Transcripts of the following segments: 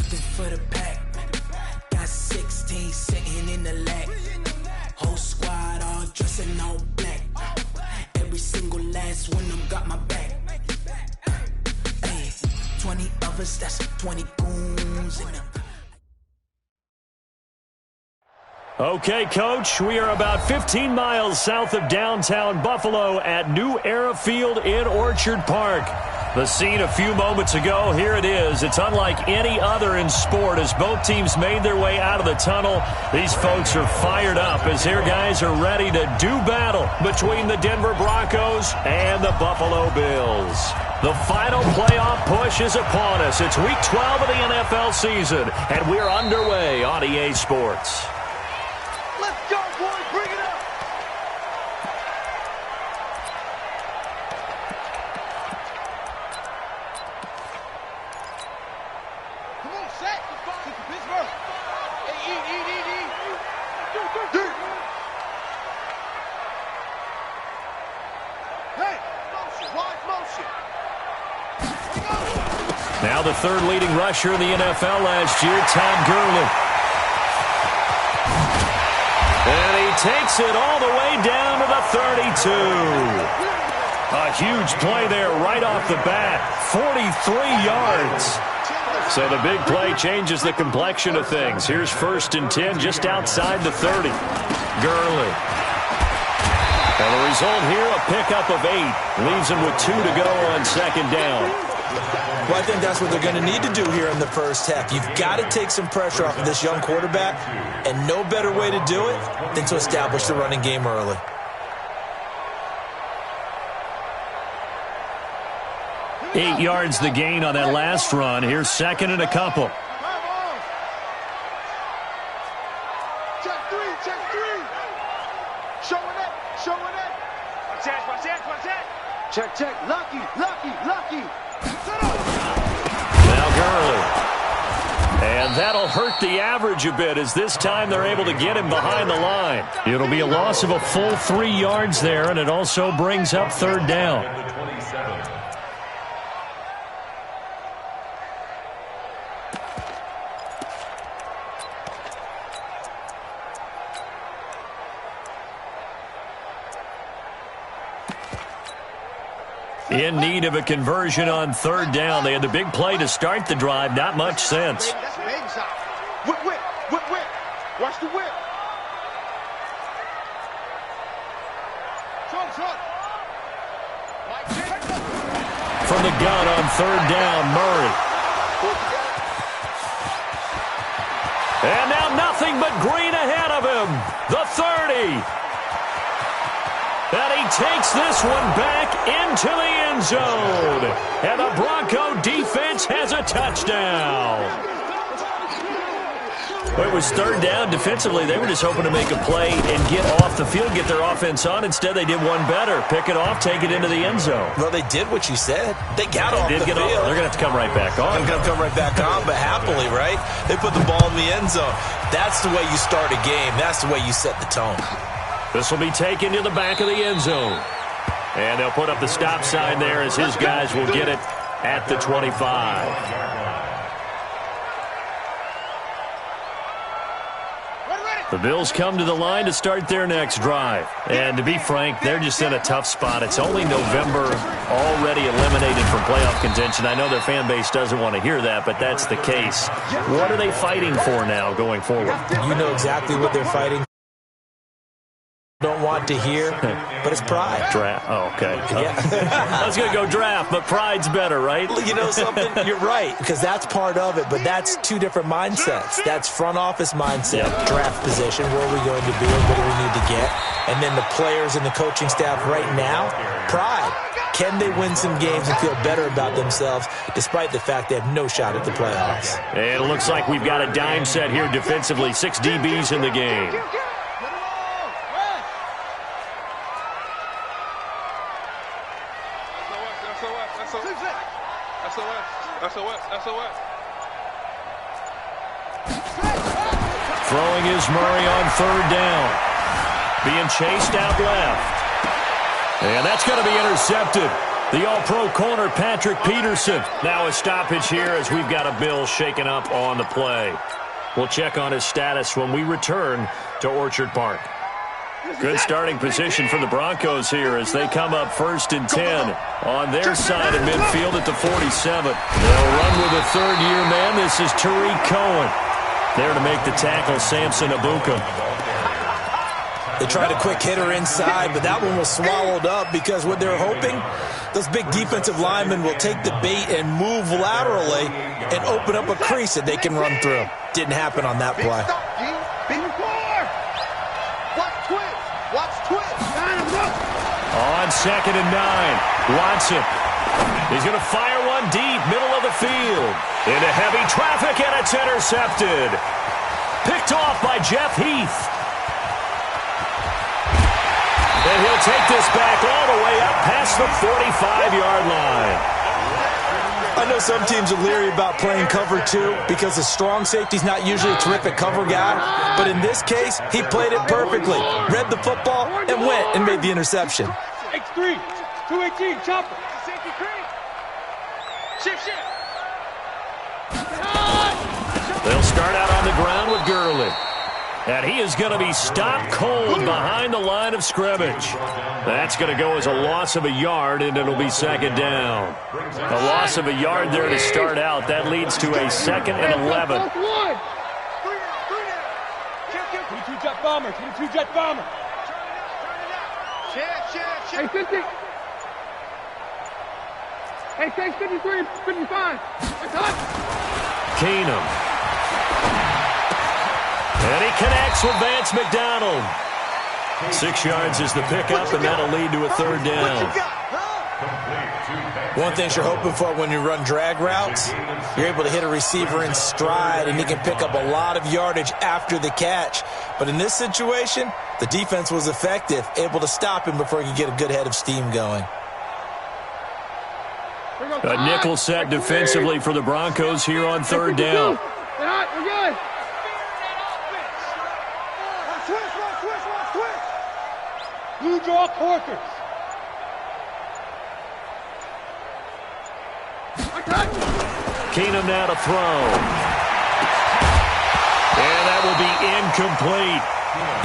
Something for the pack. Got 16 sitting in the lag. Whole squad all dressing all black. Every single last one of them got my back. Hey, 20 of us, that's 20 goons in them. Okay, Coach, we are about 15 miles south of downtown Buffalo at New Era Field in Orchard Park. The scene a few moments ago, here it is. It's unlike any other in sport as both teams made their way out of the tunnel. These folks are fired up as their guys are ready to do battle between the Denver Broncos and the Buffalo Bills. The final playoff push is upon us. It's Week 12 of the NFL season, and we're underway on EA Sports. Let's go, boys. Bring it up. Come on, set. Kick to Pittsburgh. Hey, eat. Hey, motion. Wide motion. Now the third leading rusher in the NFL last year, Todd Gurley. And he takes it all the way down to the 32. A huge play there right off the bat. 43 yards. So the big play changes the complexion of things. Here's 1st and 10 just outside the 30. Gurley. And the result here, a pickup of 8. Leaves him with 2 to go on 2nd down. Well, I think that's what they're going to need to do here in the first half. You've got to take some pressure off of this young quarterback, and no better way to do it than to establish the running game early. Eight yards the gain on that last run. Here's 2nd and a couple. Check three. Showing it. Watch that. Check. Lucky. Now Gurley. And that'll hurt the average a bit as this time they're able to get him behind the line. It'll be a loss of a full 3 yards there, and it also brings up 3rd down. In need of a conversion on 3rd down. They had the big play to start the drive. Not much sense. That's a big shot. Whip. Watch the whip. Truck. From the gun on 3rd down, Murray. And now nothing but green ahead of him. The 30. And he takes this one back into the end zone. And the Bronco defense has a touchdown. It was 3rd down. Defensively, they were just hoping to make a play and get off the field, get their offense on. Instead, they did one better. Pick it off, take it into the end zone. Well, they did what you said. They got off the field. They're going to have to come right back on. They're going to come right back on, but happily, right? They put the ball in the end zone. That's the way you start a game. That's the way you set the tone. This will be taken to the back of the end zone. And they'll put up the stop sign there as his guys will get it at the 25. The Bills come to the line to start their next drive. And to be frank, they're just in a tough spot. It's only November, already eliminated from playoff contention. I know their fan base doesn't want to hear that, but that's the case. What are they fighting for now going forward? You know exactly what they're fighting for. Don't want to hear, but it's pride. Draft. Oh, okay. Yeah. I was going to go draft, but pride's better, right? You know something? You're right, because that's part of it, but that's two different mindsets. That's front office mindset, draft position, where are we going to be and what do we need to get? And then the players and the coaching staff right now, pride. Can they win some games and feel better about themselves despite the fact they have no shot at the playoffs? And it looks like we've got a dime set here defensively. 6 DBs in the game. Throwing is Murray on 3rd down. Being chased out left. And that's going to be intercepted. The All-Pro corner, Patrick Peterson. Now a stoppage here as we've got a bill shaken up on the play. We'll check on his status when we return to Orchard Park. Good starting position for the Broncos here as they come up 1st and 10 on their side of midfield at the 47. They'll run with a third-year man. This is Tariq Cohen. There to make the tackle, Samson Abuka. They tried a quick hitter inside, but that one was swallowed up because what they're hoping, those big defensive linemen will take the bait and move laterally and open up a crease that they can run through. Didn't happen on that play. On 2nd and 9, Watson. He's going to fire one deep, middle of the field. Into heavy traffic, and it's intercepted. Picked off by Jeff Heath. And he'll take this back all the way up past the 45-yard line. I know some teams are leery about playing cover 2 because the strong safety's not usually a terrific cover guy. But in this case, he played it perfectly. Read the football and went and made the interception. X3, 218, chopper. Safety cream. Shift. They'll start out on the ground with Gurley. And he is going to be stopped cold behind the line of scrimmage. That's going to go as a loss of a yard, and it'll be 2nd down. A loss of a yard there to start out. That leads to a 2nd and 11. 22 jet bomber, 22 jet bomber. Hey, 50. Hey, takes 53, 55. Keenum. And he connects with Vance McDonald. 6 yards is the pickup, and that'll lead to a 3rd down. One thing you're hoping for when you run drag routes, you're able to hit a receiver in stride, and he can pick up a lot of yardage after the catch. But in this situation, the defense was effective, able to stop him before he could get a good head of steam going. A nickel set defensively for the Broncos here on 3rd down. We're good. Blue draw quarters. Keenum now to throw. And that will be incomplete.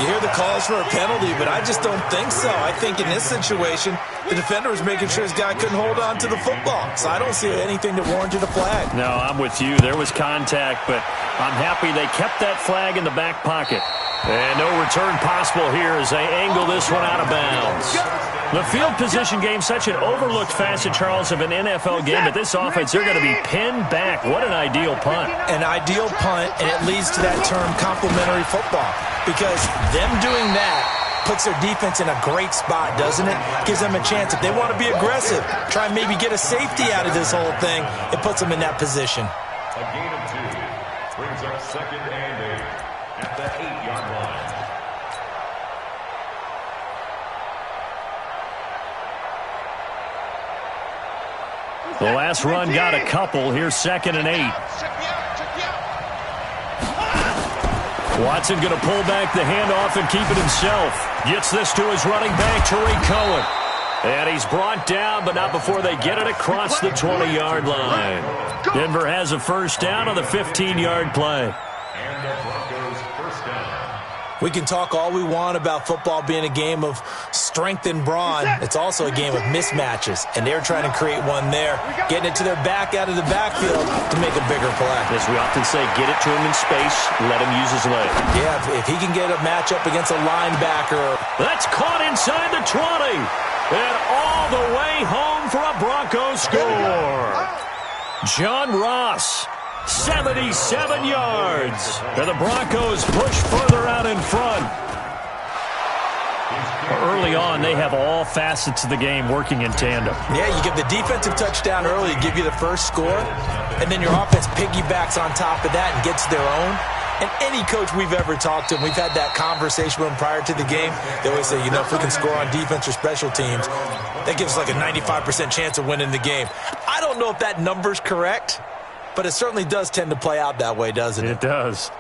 You hear the calls for a penalty, but I just don't think so. I think in this situation, the defender was making sure his guy couldn't hold on to the football. So I don't see anything that warranted a flag. No, I'm with you. There was contact, but I'm happy they kept that flag in the back pocket. And no return possible here as they angle this one out of bounds. The field position game, such an overlooked facet, Charles, of an NFL game, but this offense, they're going to be pinned back. What an ideal punt. An ideal punt, and it leads to that term complementary football. Because them doing that puts their defense in a great spot, doesn't it? Gives them a chance. If they want to be aggressive, try and maybe get a safety out of this whole thing, it puts them in that position. A gain of 2 brings up 2nd and 8 at the 8-yard line. The last run got a couple. Here's 2nd and 8. Watson going to pull back the handoff and keep it himself. Gets this to his running back, Tariq Cohen. And he's brought down, but not before they get it across the 20-yard line. Denver has a 1st down on the 15-yard play. And the Broncos 1st down. We can talk all we want about football being a game of strength and brawn. It's also a game of mismatches, and they're trying to create one there, getting it to their back out of the backfield to make a bigger play. As we often say, get it to him in space, let him use his leg. Yeah, if he can get a matchup against a linebacker. That's caught inside the 20, and all the way home for a Broncos score. John Ross. 77 yards. And the Broncos push further out in front. Early on, they have all facets of the game working in tandem. Yeah, you give the defensive touchdown early, give you the first score, and then your offense piggybacks on top of that and gets their own. And any coach we've ever talked to, and we've had that conversation with them prior to the game, they always say, you know, if we can score on defense or special teams, that gives us like a 95% chance of winning the game. I don't know if that number's correct, but it certainly does tend to play out that way, doesn't it? It does.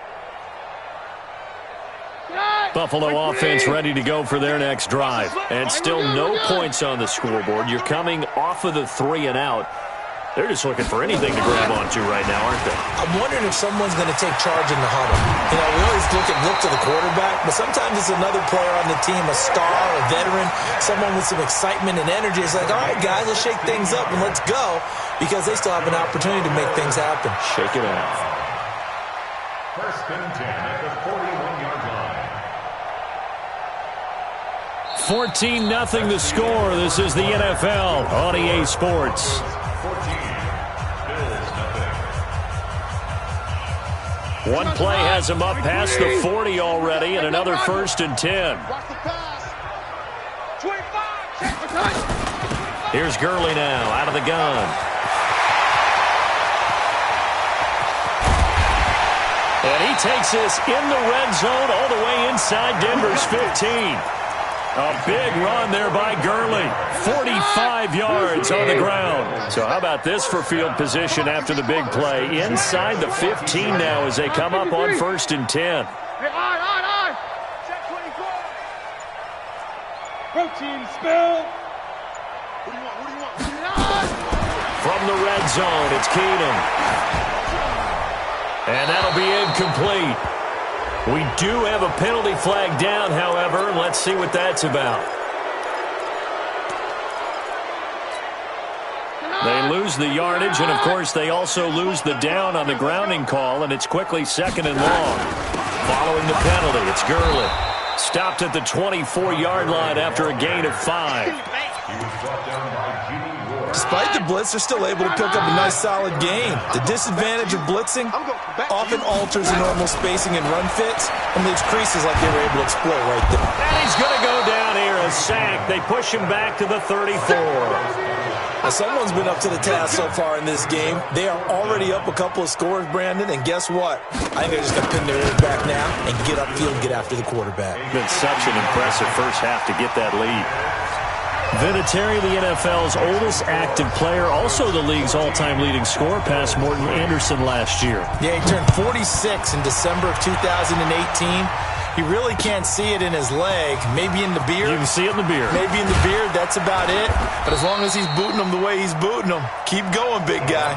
Hey! Buffalo offense ready to go for their next drive. And still no points on the scoreboard. You're coming off of the 3 and out. They're just looking for anything to grab onto right now, aren't they? I'm wondering if someone's going to take charge in the huddle. You know, we always look to the quarterback, but sometimes it's another player on the team, a star, a veteran, someone with some excitement and energy. It's like, all right, guys, let's shake things up and let's go, because they still have an opportunity to make things happen. Shake it up. First and 10 at the 41-yard line. 14-0 the score. This is the NFL on EA Sports. 14. One play has him up past the 40 already, and another 1st and 10. Here's Gurley now, out of the gun. And he takes this in the red zone all the way inside Denver's 15. A big run there by Gurley. 45 yards on the ground. So how about this for field position after the big play? Inside the 15 now as they come up on 1st and 10. Check 24. Protein spill. What do you want? From the red zone, it's Keenum. And that'll be incomplete. We do have a penalty flag down, however, and let's see what that's about. They lose the yardage, and, of course, they also lose the down on the grounding call, and it's quickly 2nd and long. Following the penalty, it's Gurley. Stopped at the 24-yard line after a gain of 5. Despite the blitz, they're still able to pick up a nice, solid gain. The disadvantage of blitzing often alters the normal spacing and run fits and leaves creases like they were able to exploit right there. And he's going to go down here, a sack. They push him back to the 34. Now, someone's been up to the task so far in this game. They are already up a couple of scores, Brandon, and guess what? I think they're just going to pin their ears back now and get upfield and get after the quarterback. Been such an impressive first half to get that lead. Vinatieri, the NFL's oldest active player, also the league's all-time leading scorer, past Morton Anderson last year. Yeah, he turned 46 in December of 2018. He really can't see it in his leg, maybe in the beard. You can see it in the beard. Maybe in the beard, that's about it. But as long as he's booting them the way he's booting them, keep going, big guy.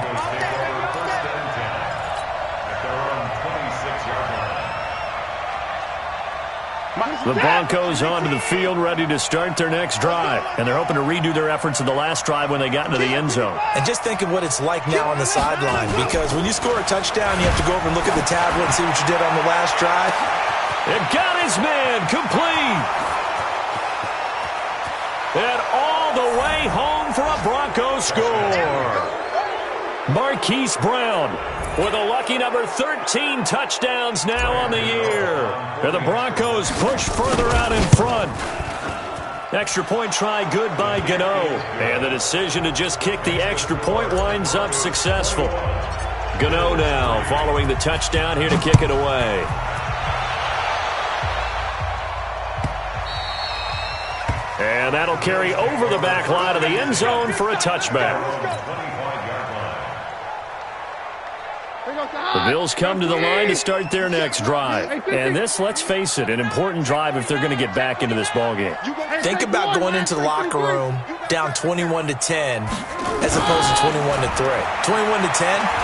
The Broncos onto the field, ready to start their next drive. And they're hoping to redo their efforts in the last drive when they got into the end zone. And just think of what it's like now on the sideline. Because when you score a touchdown, you have to go over and look at the tablet and see what you did on the last drive. It got his man complete. And all the way home for a Broncos score. Marquise Brown with a lucky number 13 touchdowns now on the year. And the Broncos push further out in front. Extra point try good by Gano. And the decision to just kick the extra point winds up successful. Gano now following the touchdown here to kick it away. And that'll carry over the back line of the end zone for a touchback. The Bills come to the line to start their next drive. And this, let's face it, an important drive if they're going to get back into this ballgame. Think about going into the locker room down 21-10 as opposed to 21-3. 21-10, a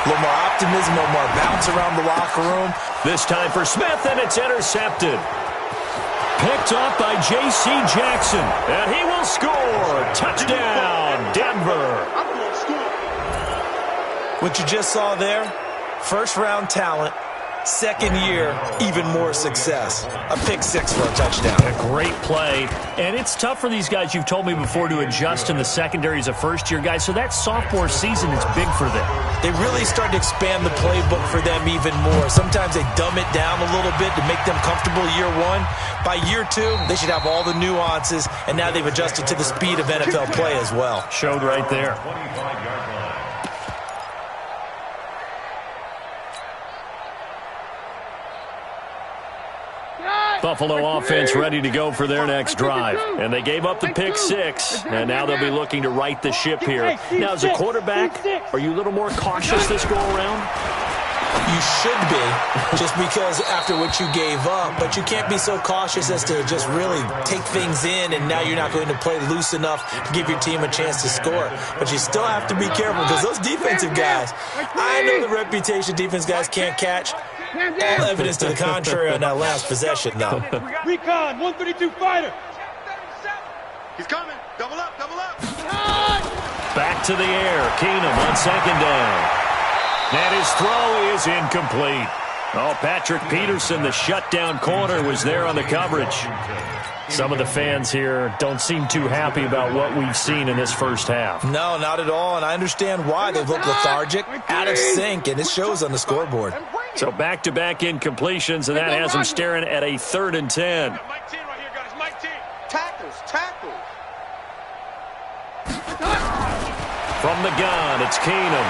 little more optimism, a little more bounce around the locker room. This time for Smith, and it's intercepted. Picked up by J.C. Jackson, and he will score. Touchdown, Denver. What you just saw there, first-round talent, second year, even more success. A pick six for a touchdown. A great play. And it's tough for these guys, you've told me before, to adjust in the secondary as a first-year guy. So that sophomore season is big for them. They really started to expand the playbook for them even more. Sometimes they dumb it down a little bit to make them comfortable year one. By year two, they should have all the nuances, and now they've adjusted to the speed of NFL play as well. Showed right there. Buffalo offense ready to go for their next drive. And they gave up the pick six, and now they'll be looking to right the ship here. Now, as a quarterback, are you a little more cautious this go-around? You should be, just because after what you gave up. But you can't be so cautious as to just really take things in, and now you're not going to play loose enough to give your team a chance to score. But you still have to be careful, because those defensive guys, I know the reputation defense guys can't catch. All evidence to the contrary on that last possession, though. Recon, 132 fighter. He's coming. Double up, double up. Back to the air. Keenum on second down. And his throw is incomplete. Oh, Patrick Peterson, the shutdown corner, was there on the coverage. Some of the fans here don't seem too happy about what we've seen in this first half. No, not at all, and I understand why. They've looked lethargic, out of sync, and it shows on the scoreboard. So back-to-back incompletions, and that has them staring at a 3rd and 10. Mike 10 right here, guys. Mike 10. Tackles. From the gun, it's Keenum.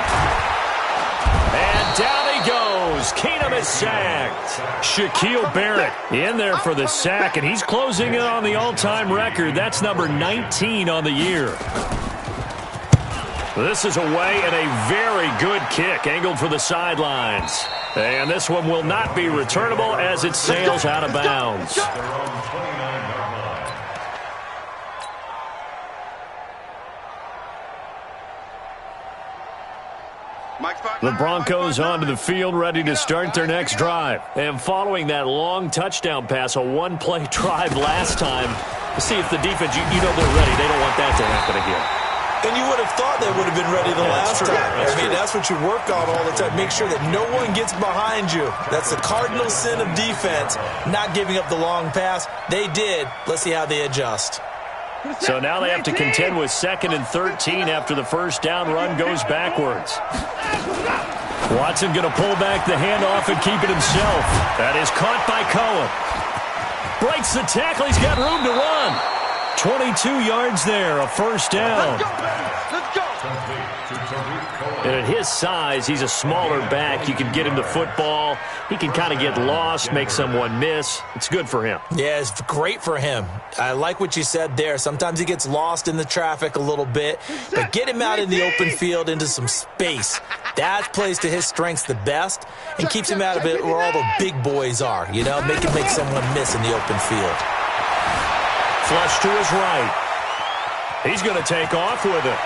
And down he goes. Keenum is sacked. Shaquille Barrett in there for the sack, and he's closing in on the all-time record. That's number 19 on the year. This is away, and a very good kick angled for the sidelines. And this one will not be returnable as it sails out of bounds. The Broncos onto the field, ready to start their next drive. And following that long touchdown pass, a one-play drive last time, to see if the defense, you know they're ready. They don't want that to happen again. And you would have thought they would have been ready the last time. That's what you work on all the time. Make sure that no one gets behind you. That's the cardinal sin of defense, not giving up the long pass. They did. Let's see how they adjust. So now they have to contend with 2nd and 13 after the first down run goes backwards. Watson going to pull back the handoff and keep it himself. That is caught by Cohen. Breaks the tackle. He's got room to run. 22 yards there, a first down. Let's go. And at his size, he's a smaller back. You can get him the football. He can kind of get lost, make someone miss. It's good for him. Yeah, it's great for him. I like what you said there. Sometimes he gets lost in the traffic a little bit, but get him out in the open field into some space. That plays to his strengths the best and keeps him out of it where all the big boys are. You know, make him make someone miss in the open field. Flush to his right. He's going to take off with it.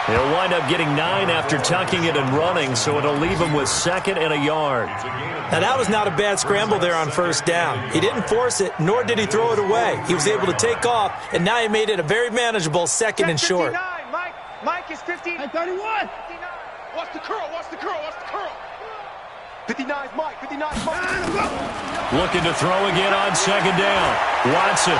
He'll wind up getting 9 after tucking it and running, so it'll leave him with 2nd and a yard. Now, that was not a bad scramble there on first down. He didn't force it, nor did he throw it away. He was able to take off, and now he made it a very manageable 2nd and short. 59, Mike is 15. And 31. 59. Watch the curl, watch the curl, watch the curl. 59's Mike, 59's Mike. Looking to throw again on 2nd down. Watson.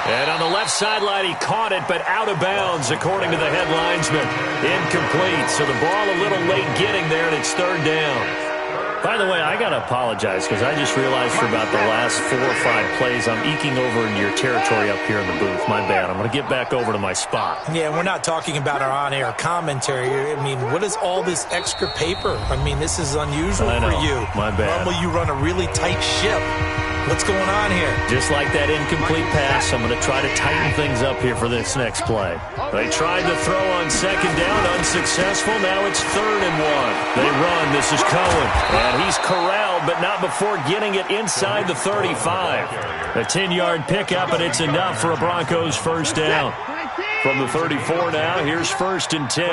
And on the left sideline, he caught it, but out of bounds, according to the head linesman. Incomplete, so the ball a little late getting there, and it's 3rd down. By the way, I got to apologize, because I just realized for about the last 4 or 5 plays, I'm eking over into your territory up here in the booth. My bad. I'm going to get back over to my spot. Yeah, we're not talking about our on-air commentary. I mean, what is all this extra paper? I mean, this is unusual for you. My bad. Normally, you run a really tight ship. What's going on here? Just like that incomplete pass, I'm going to try to tighten things up here for this next play. They tried to throw on 2nd down, unsuccessful. Now it's 3rd and 1. They run. This is Cohen. And he's corralled, but not before getting it inside the 35. A 10-yard pickup, and it's enough for a Broncos first down. From the 34 now, here's 1st and 10.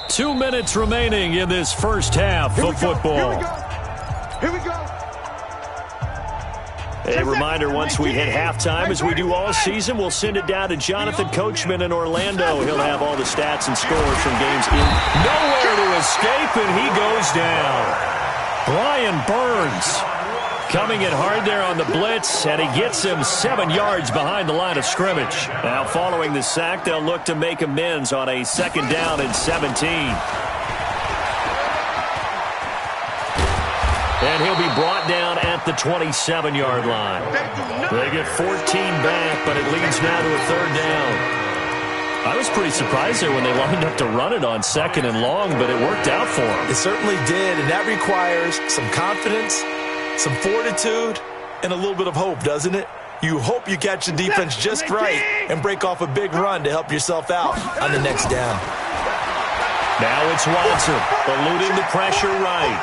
2 minutes remaining in this first half of football. Here we go. A reminder, once we hit halftime, as we do all season, we'll send it down to Jonathan Coachman in Orlando. He'll have all the stats and scores from games in. Nowhere to escape, and he goes down. Brian Burns coming in hard there on the blitz, and he gets him 7 yards behind the line of scrimmage. Now, following the sack, they'll look to make amends on a 2nd down and 17. And he'll be brought down at the 27-yard line. They get 14 back, but it leads now to a 3rd down. I was pretty surprised there when they lined up to run it on 2nd and long, but it worked out for them. It certainly did, and that requires some confidence, some fortitude, and a little bit of hope, doesn't it? You hope you catch the defense just right and break off a big run to help yourself out on the next down. Now it's Watson, eluding the pressure right.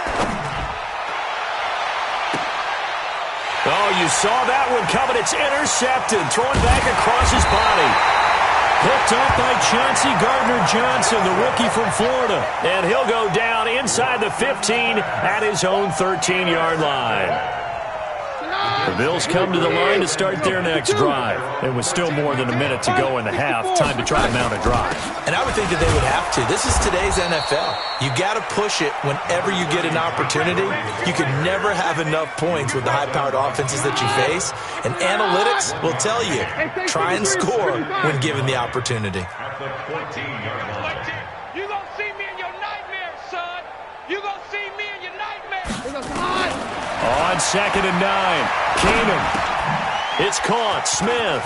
Oh, you saw that one coming. It's intercepted. Throwing back across his body. Picked up by Chauncey Gardner-Johnson, the rookie from Florida. And he'll go down inside the 15 at his own 13-yard line. The Bills come to the line to start their next drive. It was still more than a minute to go in the half. Time to try to mount a drive. And I would think that they would have to. This is today's NFL. You got to push it whenever you get an opportunity. You can never have enough points with the high-powered offenses that you face. And analytics will tell you, try and score when given the opportunity. At the 14-yard line. You gonna see me in your nightmares, son. You gonna see me in your nightmares. On 2nd and 9, Keenum. It's caught. Smith.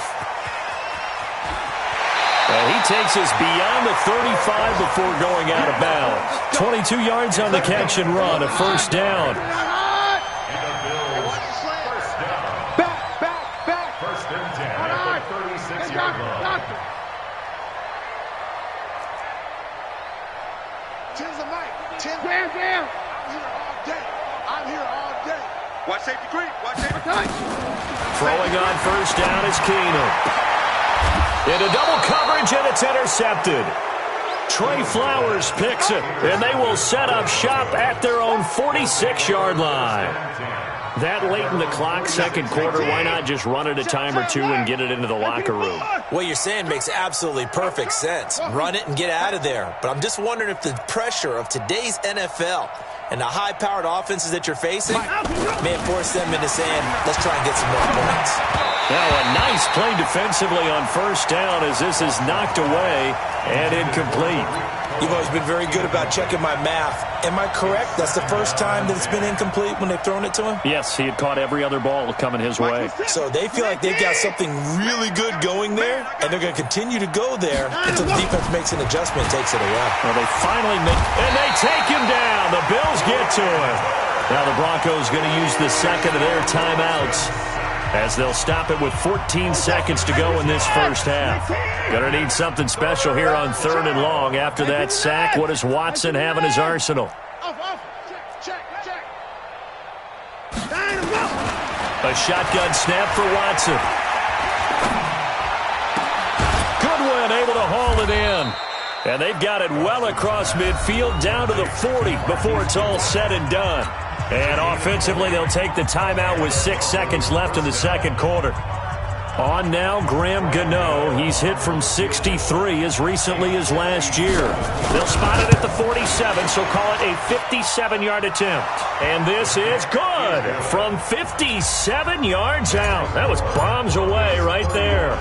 And he takes us beyond the 35 before going out of bounds. 22 yards on the catch and run, a first down. Back. First and 10 at the 36-yard line. Tens of Mike. Damn. I'm here all day. Watch safety creep. Watch safety creep. Throwing on first down is Keenum. Into double coverage, and it's intercepted. Trey Flowers picks it, and they will set up shop at their own 46-yard line. That late in the clock, second quarter, why not just run it a time or two and get it into the locker room? What you're saying makes absolutely perfect sense. Run it and get out of there. But I'm just wondering if the pressure of today's NFL and the high-powered offenses that you're facing may force them into saying, let's try and get some more points. Now a nice play defensively on first down as this is knocked away and incomplete. You've always been very good about checking my math. Am I correct? That's the first time that it's been incomplete when they've thrown it to him? Yes, he had caught every other ball coming his way. So they feel like they've got something really good going there, and they're going to continue to go there until the defense makes an adjustment and takes it away. Well, they finally make, and they take him down. The Bills get to him. Now the Broncos going to use the second of their timeouts, as they'll stop it with 14 seconds to go in this first half. Gonna need something special here on 3rd and long. After that sack, what does Watson have in his arsenal? Check. A shotgun snap for Watson. Goodwin able to haul it in. And they've got it well across midfield down to the 40 before it's all said and done. And offensively, they'll take the timeout with 6 seconds left in the second quarter. On now, Graham Gano. He's hit from 63 as recently as last year. They'll spot it at the 47, so call it a 57-yard attempt. And this is good from 57 yards out. That was bombs away right there.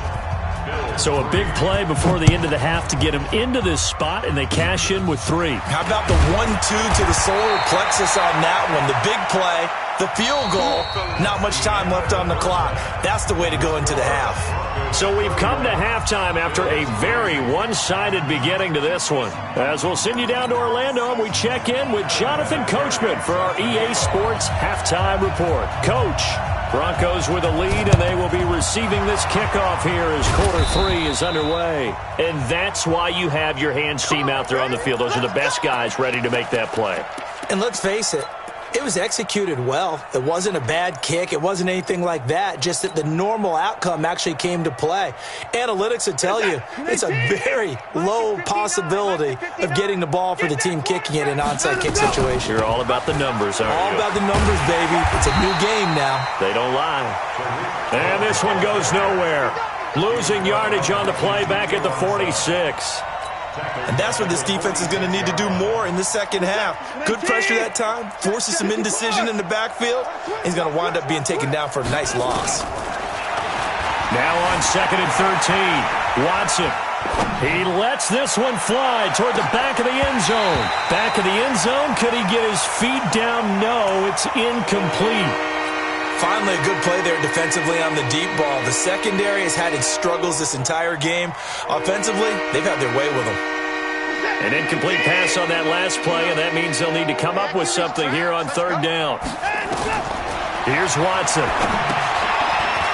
So a big play before the end of the half to get him into this spot, and they cash in with 3. How about the 1-2 to the solar plexus on that one? The big play, the field goal, not much time left on the clock. That's the way to go into the half. So we've come to halftime after a very one-sided beginning to this one. As we'll send you down to Orlando, and we check in with Jonathan Coachman for our EA Sports Halftime Report. Coach, Broncos with a lead, and they will be receiving this kickoff here as quarter 3 is underway. And that's why you have your hands team out there on the field. Those are the best guys ready to make that play. And let's face it, it was executed well. It wasn't a bad kick. It wasn't anything like that. Just that the normal outcome actually came to play. Analytics will tell you it's a very low possibility of getting the ball for the team kicking it in an onside kick situation. You're all about the numbers, aren't you? All about the numbers, baby. It's a new game now. They don't lie. And this one goes nowhere. Losing yardage on the play back at the 46. And that's what this defense is going to need to do more in the second half. Good pressure that time, forces some indecision in the backfield. He's going to wind up being taken down for a nice loss. Now on 2nd and 13, Watson. He lets this one fly toward the back of the end zone. Back of the end zone, could he get his feet down? No, it's incomplete. Finally, a good play there defensively on the deep ball. The secondary has had its struggles this entire game. Offensively, they've had their way with them. An incomplete pass on that last play, and that means they'll need to come up with something here on 3rd down. Here's Watson.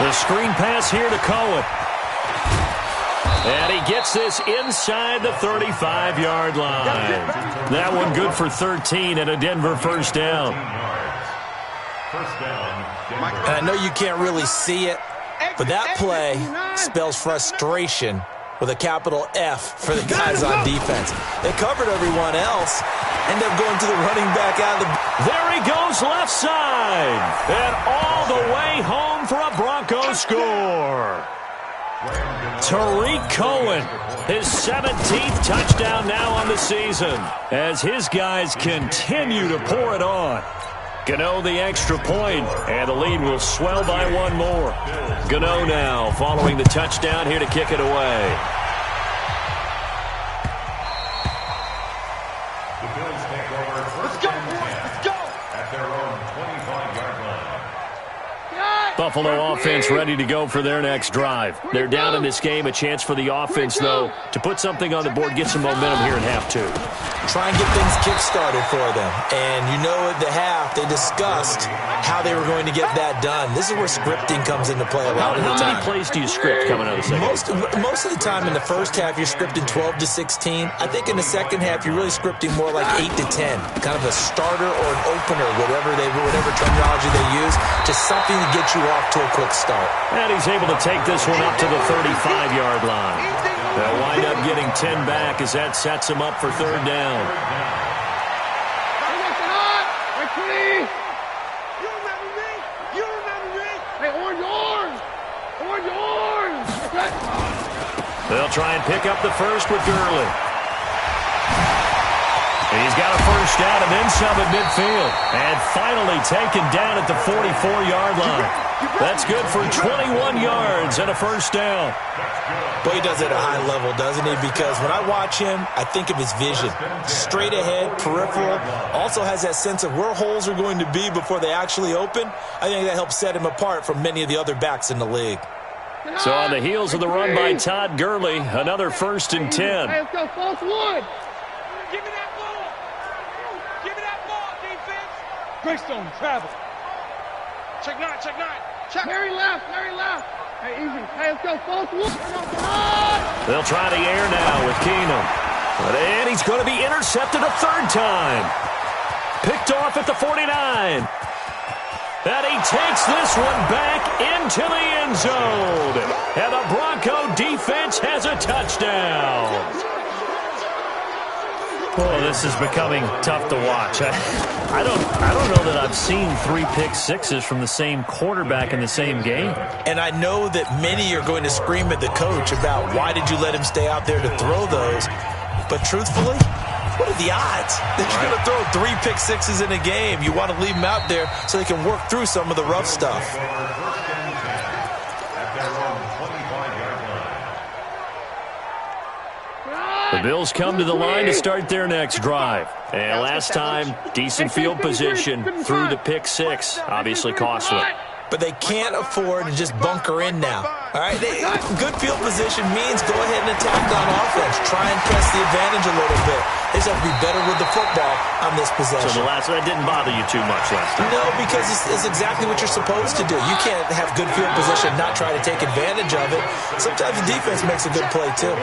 The screen pass here to Cohen. And he gets this inside the 35-yard line. That one good for 13 and a Denver first down. And I know you can't really see it, but that play spells frustration with a capital F for the guys on defense. They covered everyone else, end up going to the running back out of the... There he goes left side. And all the way home for a Broncos score. Tariq Cohen, his 17th touchdown now on the season, as his guys continue to pour it on. Gano the extra point, and the lead will swell by one more. Gano now following the touchdown here to kick it away. The Bills take over first and 10 at their own 25-yard line. Buffalo offense ready to go for their next drive. They're down in this game. A chance for the offense, though, to put something on the board, get some momentum here in half two. Try and get things kick-started for them. And you know at the half, they discussed how they were going to get that done. This is where scripting comes into play a lot of the time. How many plays do you script coming out of the second? Most of the time in the first half, you're scripting 12 to 16. I think in the second half, you're really scripting more like 8 to 10. Kind of a starter or an opener, whatever terminology they use, just something to get you off to a quick start. And he's able to take this one up to the 35-yard line. They'll wind up getting 10 back as that sets him up for third down. They'll try and pick up the first with Gurley. He's got a first down and then some at midfield. And finally taken down at the 44-yard line. That's good for 21 yards and a first down. Boy, he does it at a high level, doesn't he? Because when I watch him, I think of his vision. Straight ahead, peripheral. Also has that sense of where holes are going to be before they actually open. I think that helps set him apart from many of the other backs in the league. So on the heels of the run by Todd Gurley, another first and 10. Hey, let's go, false one. Give me that ball. Give me that ball, defense. Greystone, travel. Check nine, check nine. Check. Very left, very left. Hey, easy. Hey, let's go, false one. They'll try the air now with Keenum. And he's going to be intercepted a third time. Picked off at the 49. And he takes this one back into the end zone. And the Bronco defense has a touchdown. Oh, this is becoming tough to watch. I don't know that I've seen 3 pick sixes from the same quarterback in the same game. And I know that many are going to scream at the coach about why did you let him stay out there to throw those. But truthfully, what are the odds that you're going to throw 3 pick sixes in a game? You want to leave them out there so they can work through some of the rough stuff. The Bills come to the line to start their next drive. And last time, decent field position through the pick 6. Obviously costly. But they can't afford to just bunker in now. All right, good field position means go ahead and attack on offense. Try and press the advantage a little bit. They just have to be better with the football on this possession. So that didn't bother you too much last time? No, because it's exactly what you're supposed to do. You can't have good field position and not try to take advantage of it. Sometimes the defense makes a good play, too.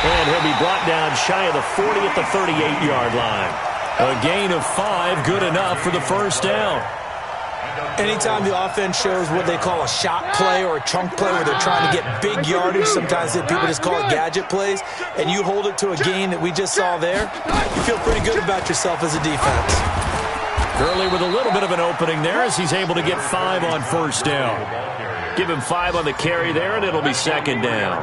And he'll be brought down shy of the 40 at the 38-yard line. A gain of 5, good enough for the first down. Anytime the offense shows what they call a shot play or a chunk play where they're trying to get big yardage, sometimes people just call it gadget plays, and you hold it to a gain that we just saw there, you feel pretty good about yourself as a defense. Gurley with a little bit of an opening there as he's able to get 5 on first down. Give him 5 on the carry there, and it'll be second down.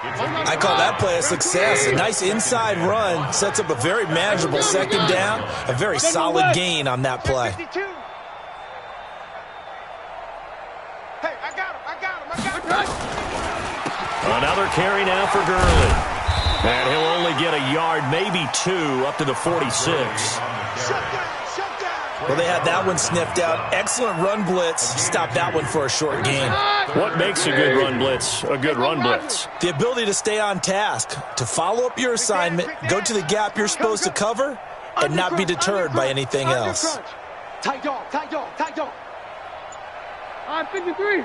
I call that play a success. A nice inside run sets up a very manageable second down, a very solid gain on that play. Another carry now for Gurley. And he'll only get a yard, maybe 2, up to the 46. Well, they had that one sniffed out. Excellent run blitz. Stop that one for a short gain. What makes a good run blitz a good run blitz? The ability to stay on task, to follow up your assignment, go to the gap you're supposed to cover, and not be deterred by anything else. Tight dog, tight dog, tight dog. All right, 53.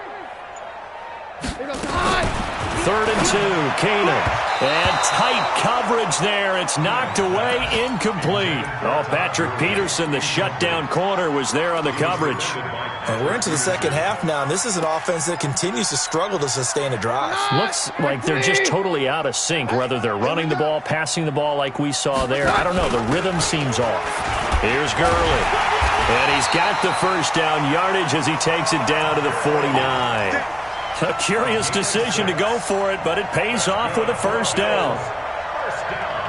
Third and 2, Keenan. And tight coverage there. It's knocked away, incomplete. Oh, Patrick Peterson, the shutdown corner, was there on the coverage. And we're into the second half now, and this is an offense that continues to struggle to sustain a drive. Looks like they're just totally out of sync, whether they're running the ball, passing the ball like we saw there. I don't know. The rhythm seems off. Here's Gurley. And he's got the first down yardage as he takes it down to the 49. A curious decision to go for it, but it pays off with a first down.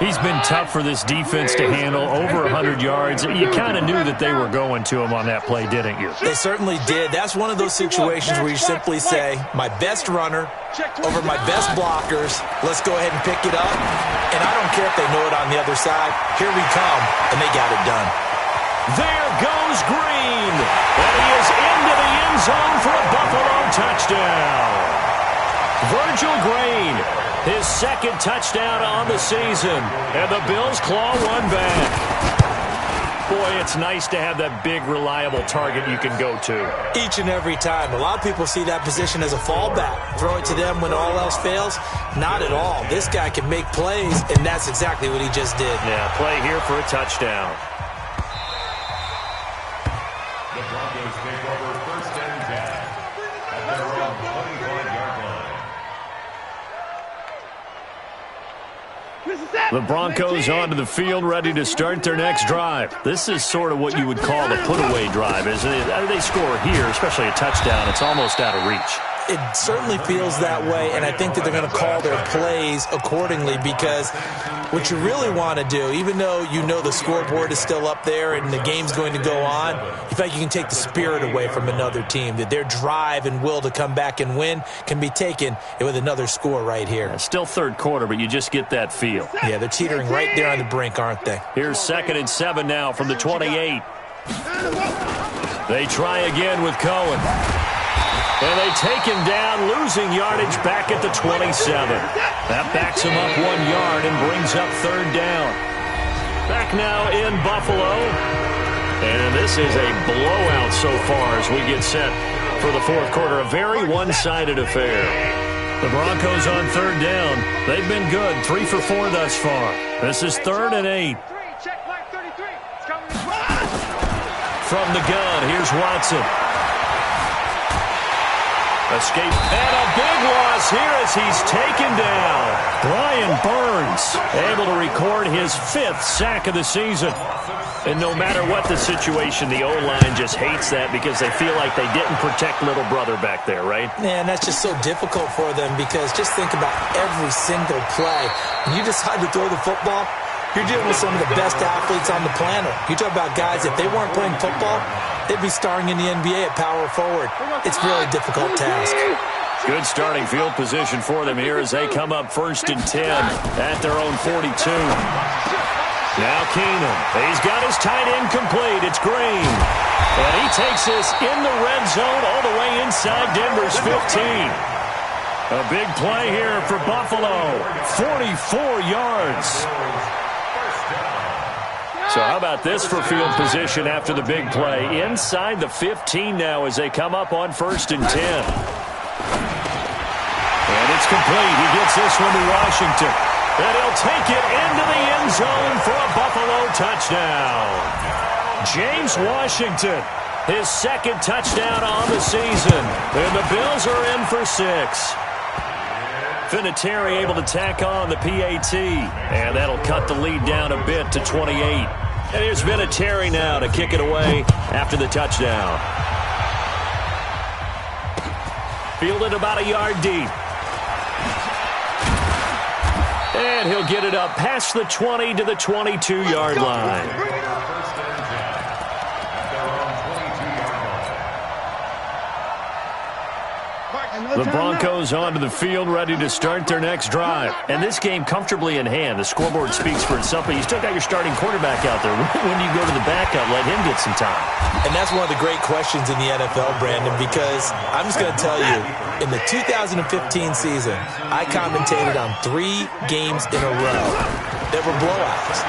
He's been tough for this defense to handle, over 100 yards. You kind of knew that they were going to him on that play, didn't you? They certainly did. That's one of those situations where you simply say, my best runner over my best blockers. Let's go ahead and pick it up. And I don't care if they know it on the other side. Here we come, and they got it done. There goes Green, and he is into the end zone for a Buffalo touchdown. Virgil Green, his second touchdown on the season, and the Bills claw one back. Boy, it's nice to have that big, reliable target you can go to. Each and every time. A lot of people see that position as a fallback. Throw it to them when all else fails. Not at all. This guy can make plays, and that's exactly what he just did. Yeah, play here for a touchdown. The Broncos take over first and 10 at their own 25-yard line. The Broncos onto the field, ready to start their next drive. This is sort of what you would call a put-away drive, isn't it? They score here, especially a touchdown. It's almost out of reach. It certainly feels that way, and I think that they're going to call their plays accordingly, because what you really want to do, even though you know the scoreboard is still up there and the game's going to go on, you feel like you can take the spirit away from another team, that their drive and will to come back and win can be taken with another score right here. Yeah, still third quarter, but you just get that feel. Yeah, they're teetering right there on the brink, aren't they? Here's 2nd and 7 now from the 28. They try again with Cohen. And they take him down, losing yardage back at the 27. That backs him up 1 yard and brings up third down. Back now in Buffalo. And this is a blowout so far as we get set for the fourth quarter. A very one-sided affair. The Broncos on third down. They've been good, 3 for 4 thus far. This is 3rd and 8. From the gun, here's Watson. Escape, and a big loss here as he's taken down. Brian Burns able to record his 5th sack of the season. And no matter what the situation, the O-line just hates that because they feel like they didn't protect little brother back there, right? Man, that's just so difficult for them, because just think about every single play. When you decide to throw the football, you're dealing with some of the best athletes on the planet. You talk about guys, if they weren't playing football, they'd be starring in the NBA at power forward. It's a really difficult task. Good starting field position for them here as they come up 1st and 10 at their own 42. Now Keenan. He's got his tight end complete. It's Green. And he takes this in the red zone all the way inside Denver's 15. A big play here for Buffalo. 44 yards. So how about this for field position after the big play? Inside the 15 now as they come up on 1st and 10. And it's complete. He gets this one to Washington. And he'll take it into the end zone for a Buffalo touchdown. James Washington, his 2nd touchdown on the season. And the Bills are in for 6. Vinatieri able to tack on the PAT. And that'll cut the lead down a bit to 28. And here's Vinatieri now to kick it away after the touchdown. Fielded about a yard deep. And he'll get it up past the 20 to the 22-yard line. The Broncos onto the field, ready to start their next drive. And this game comfortably in hand. The scoreboard speaks for itself, but you still got your starting quarterback out there. When do you go to the backup, let him get some time? And that's one of the great questions in the NFL, Brandon, because I'm just going to tell you, in the 2015 season, I commentated on 3 games in a row that were blowouts.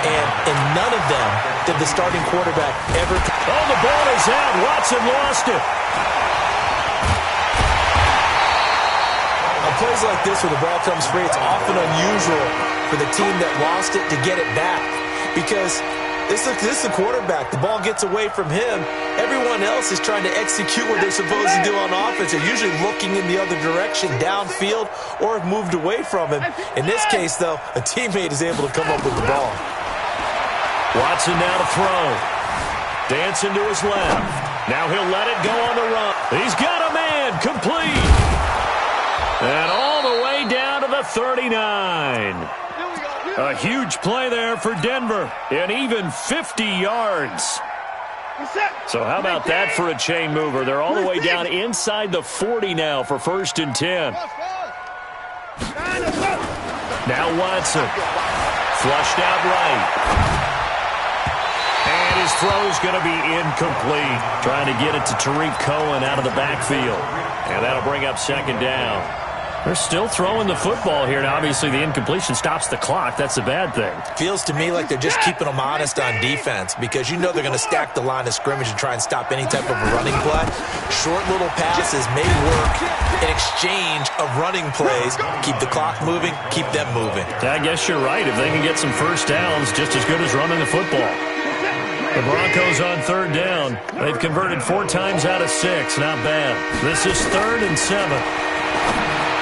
And in none of them did the starting quarterback ever... Oh, the ball is out. Watson lost it. On plays like this where the ball comes free, it's often unusual for the team that lost it to get it back. Because this is the quarterback. The ball gets away from him. Everyone else is trying to execute what they're supposed to do on offense. They're usually looking in the other direction, downfield, or have moved away from him. In this case, though, a teammate is able to come up with the ball. Watson now to throw. Dancing to his left. Now he'll let it go on the run. He's got a man. Complete. And all the way down to the 39. A huge play there for Denver. And even 50 yards. So how about that for a chain mover? They're all the way down inside the 40 now for 1st and 10. Now Watson. Flushed out right. And his throw's going to be incomplete. Trying to get it to Tariq Cohen out of the backfield. And that'll bring up 2nd down. They're still throwing the football here. Now, obviously, the incompletion stops the clock. That's a bad thing. Feels to me like they're just keeping them honest on defense because you know they're going to stack the line of scrimmage and try and stop any type of a running play. Short little passes may work in exchange of running plays. Keep the clock moving, keep them moving. I guess you're right. If they can get some first downs, just as good as running the football. The Broncos on 3rd down. They've converted 4 times out of 6. Not bad. This is 3rd and 7.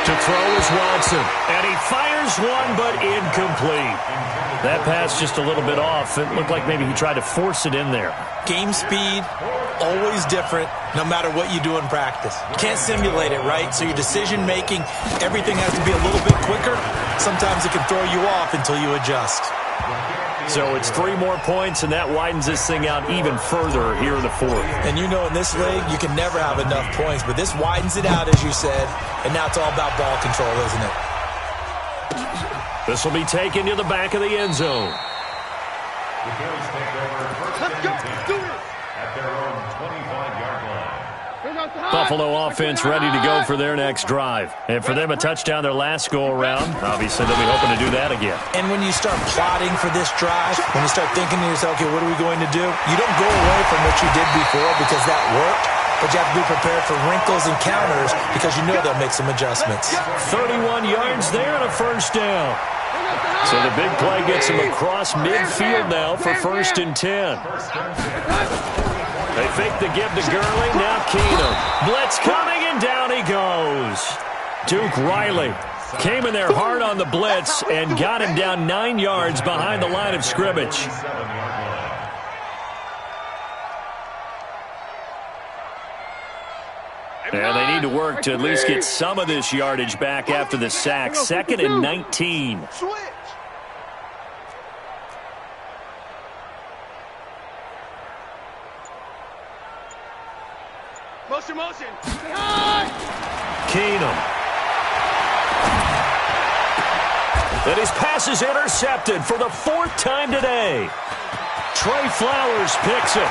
To throw is Watson. And he fires one, but incomplete. That pass just a little bit off. It looked like maybe he tried to force it in there. Game speed, always different, no matter what you do in practice. You can't simulate it, right? So your decision-making, everything has to be a little bit quicker. Sometimes it can throw you off until you adjust. So it's 3 more points, and that widens this thing out even further here in the 4th. And you know in this league, you can never have enough points, but this widens it out, as you said, and now it's all about ball control, isn't it? This will be taken to the back of the end zone. Let's go. Do it. At their own 25-yard line. Buffalo offense ready to go for their next drive. And for them, a touchdown their last go-around. Obviously, they'll be hoping to do that again. And when you start plotting for this drive, when you start thinking to yourself, okay, what are we going to do? You don't go away from what you did before because that worked, but you have to be prepared for wrinkles and counters because you know they'll make some adjustments. 31 yards there and a 1st down. So the big play gets him across midfield now for 1st and 10. They fake the give to Gurley. Now Keenum. Blitz coming, and down he goes. Duke Riley came in there hard on the blitz and got him down 9 yards behind the line of scrimmage. And they need to work to at least get some of this yardage back after the sack. 2nd and 19. Motion. Keenum. And his pass is intercepted for the 4th time today. Trey Flowers picks it.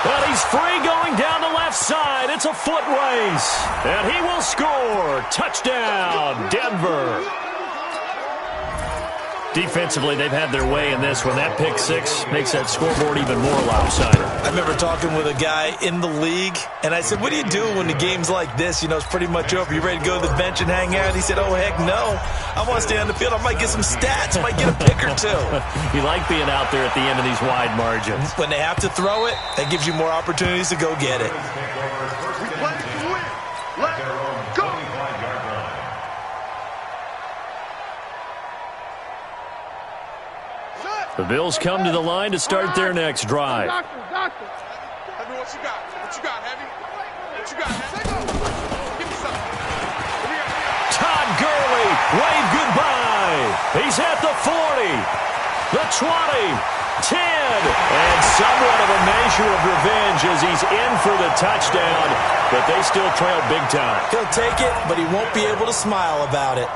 And he's free going down the left side. It's a foot race. And he will score. Touchdown, Denver. Defensively, they've had their way in this one. That pick 6 makes that scoreboard even more lopsided. I remember talking with a guy in the league, and I said, what do you do when the game's like this? You know, it's pretty much over. You ready to go to the bench and hang out? He said, oh, heck no. I want to stay on the field. I might get some stats. I might get a pick or 2. You like being out there at the end of these wide margins. When they have to throw it, that gives you more opportunities to go get it. We play to win. Let's go. The Bills come to the line to start their next drive. Heavy, what you got? What you got, Heavy? What you got, Heavy? Give me something. Todd Gurley, wave goodbye. He's at the 40, the 20, 10, and somewhat of a measure of revenge as he's in for the touchdown, but they still trail big time. He'll take it, but he won't be able to smile about it.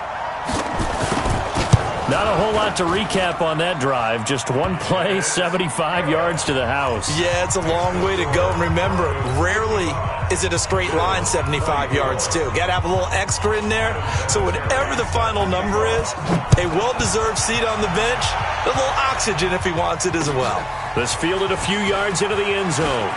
Not a whole lot to recap on that drive. Just one play, 75 yards to the house. Yeah, it's a long way to go. And remember, rarely is it a straight line 75 yards, too? Got to have a little extra in there. So whatever the final number is, a well-deserved seat on the bench, a little oxygen if he wants it as well. This fielded a few yards into the end zone.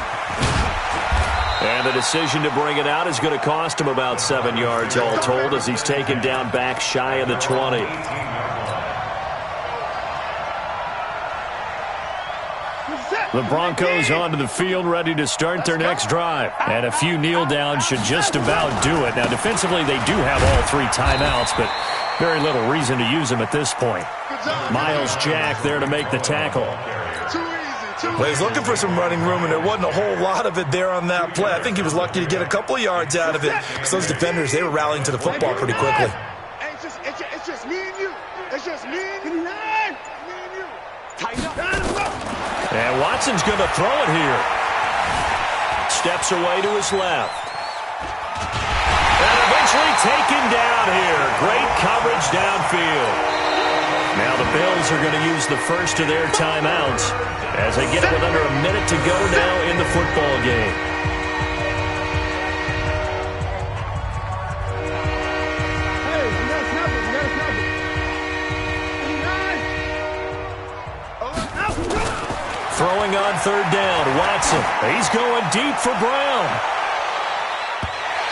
And the decision to bring it out is going to cost him about 7 yards all told as he's taken down back shy of the 20. The Broncos onto the field ready to start their next drive. And a few kneel downs should just about do it. Now, defensively, they do have all 3 timeouts, but very little reason to use them at this point. Miles Jack there to make the tackle. Well, he's looking for some running room, and there wasn't a whole lot of it there on that play. I think he was lucky to get a couple of yards out of it because those defenders, they were rallying to the football pretty quickly. It's just me and you. It's just me and you. Tighten up. And Watson's going to throw it here. Steps away to his left. And eventually taken down here. Great coverage downfield. Now the Bills are going to use the first of their timeouts as they get it with under a minute to go now in the football game. Hey, you got to snap it. You got to snap it. Throwing on third down, Watson. He's going deep for Brown.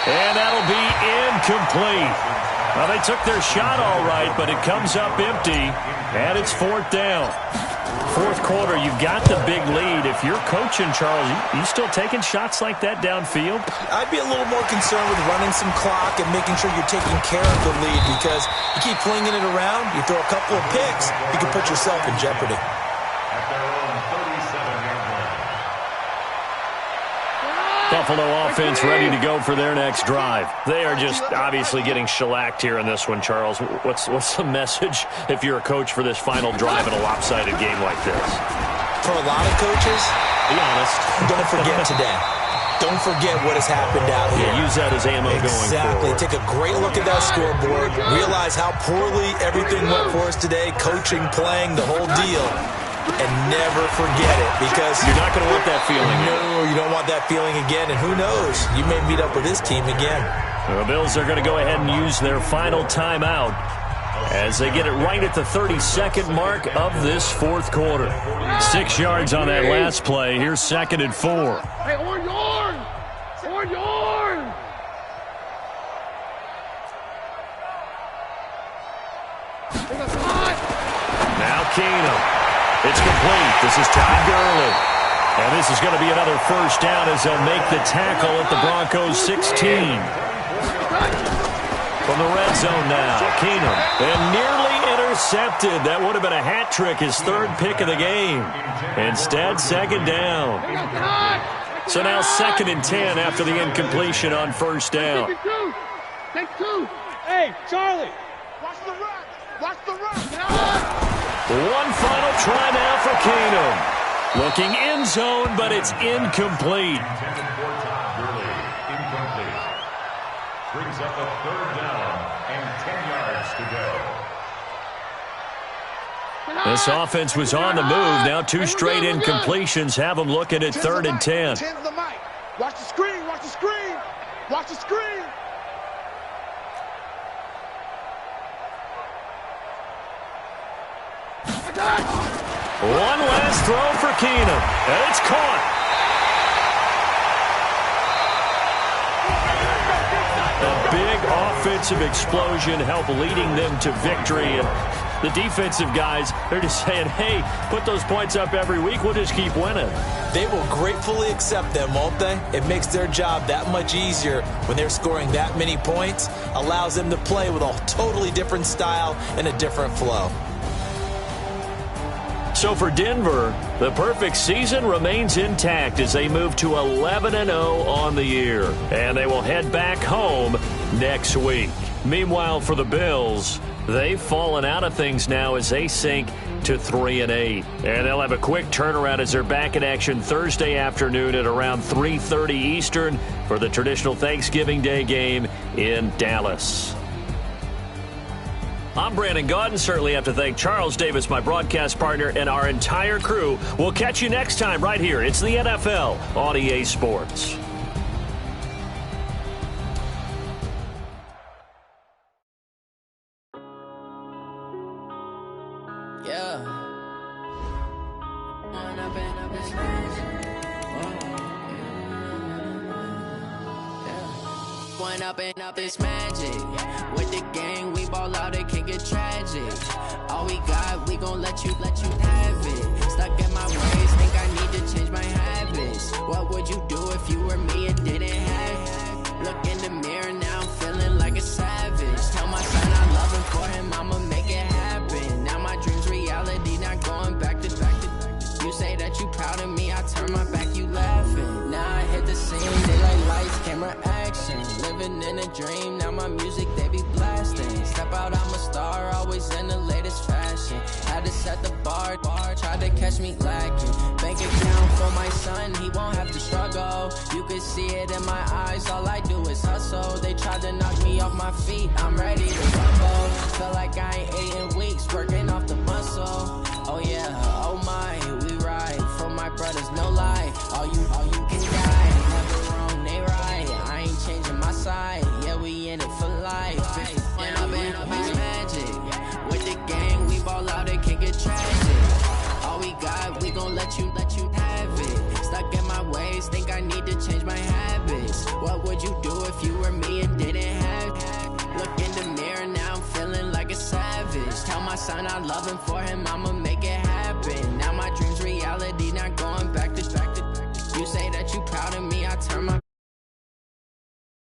And that'll be incomplete. Well, they took their shot all right, but it comes up empty, and it's fourth down. Fourth quarter, you've got the big lead. If you're coaching, Charles, you still taking shots like that downfield? I'd be a little more concerned with running some clock and making sure you're taking care of the lead because you keep flinging it around, you throw a couple of picks, you can put yourself in jeopardy. Buffalo offense ready to go for their next drive. They are just obviously getting shellacked here in this one, Charles. What's the message if you're a coach for this final drive in a lopsided game like this? For a lot of coaches, be honest, don't forget today. Don't forget what has happened out here. Yeah, use that as ammo going forward. Exactly. Take a great look at that scoreboard. Realize how poorly everything went for us today. Coaching, playing, the whole deal. And never forget it because you're not going to want that feeling. No, you don't want that feeling again. And who knows? You may meet up with this team again. The Bills are going to go ahead and use their final timeout as they get it right at the 32nd mark of this fourth quarter. 6 yards on that last play. Here's 2nd and 4. Hey, on yarn! On yarn! Now Keenum. It's complete. This is Todd Gurley. And this is going to be another first down as they'll make the tackle at the Broncos 16. From the red zone now, Keenum. And nearly intercepted. That would have been a hat trick, his third pick of the game. Instead, 2nd down. So now 2nd and 10 after the incompletion on first down. Take 2. Hey, Charlie. Watch the run. Watch the run. One final try now for Keenum. Looking end zone, but it's incomplete. Incomplete. Brings up a 3rd down and 10 yards to go. This offense was on the move. Now 2 straight incompletions have them looking at 3rd and 10. Watch the screen. Watch the screen. Watch the screen. One last throw for Keenum. And it's caught. A big offensive explosion helped leading them to victory. And the defensive guys, they're just saying, hey, put those points up every week. We'll just keep winning. They will gratefully accept them, won't they? It makes their job that much easier when they're scoring that many points. Allows them to play with a totally different style and a different flow. So for Denver, the perfect season remains intact as they move to 11-0 on the year. And they will head back home next week. Meanwhile, for the Bills, they've fallen out of things now as they sink to 3-8. And they'll have a quick turnaround as they're back in action Thursday afternoon at around 3:30 Eastern for the traditional Thanksgiving Day game in Dallas. I'm Brandon Gaudin. Certainly have to thank Charles Davis, my broadcast partner, and our entire crew. We'll catch you next time right here. It's the NFL on EA Sports. Yeah. Going up and up this magic. Going up and up this magic. With the gang, we ball out, it can get tragic. All we got, we gon' let you have it. Stuck in my ways, think I need to change my habits. What would you do if you were me and didn't have it? Look in the mirror, now I'm feeling like a savage. Tell my son I love him, for him I'ma make it happen. Now my dream's reality, not going back to. You say that you proud of me, I turn my back, you laughing. Now I hit the scene, they like lights, camera, action. Living in a dream, now my music, they be blasting. Step out, I'm a star, always in the latest fashion. Had to set the bar, tried to catch me lacking. Bank account for my son, he won't have to struggle. You can see it in my eyes, all I do is hustle. They tried to knock me off my feet, I'm ready to rumble. Feel like I ain't ate in weeks, working off the muscle. Oh yeah, oh my, we ride for my brothers, no lie. All you can die, never wrong, they right. I ain't changing my side, yeah, we in it for life. And up is magic. With the gang, we ball out, it can get tragic. All we got, we gon' let you have it. Stuck in my ways, think I need to change my habits. What would you do if you were me and didn't have it? Look in the mirror, now I'm feeling like a savage. Tell my son I love him, for him I'ma make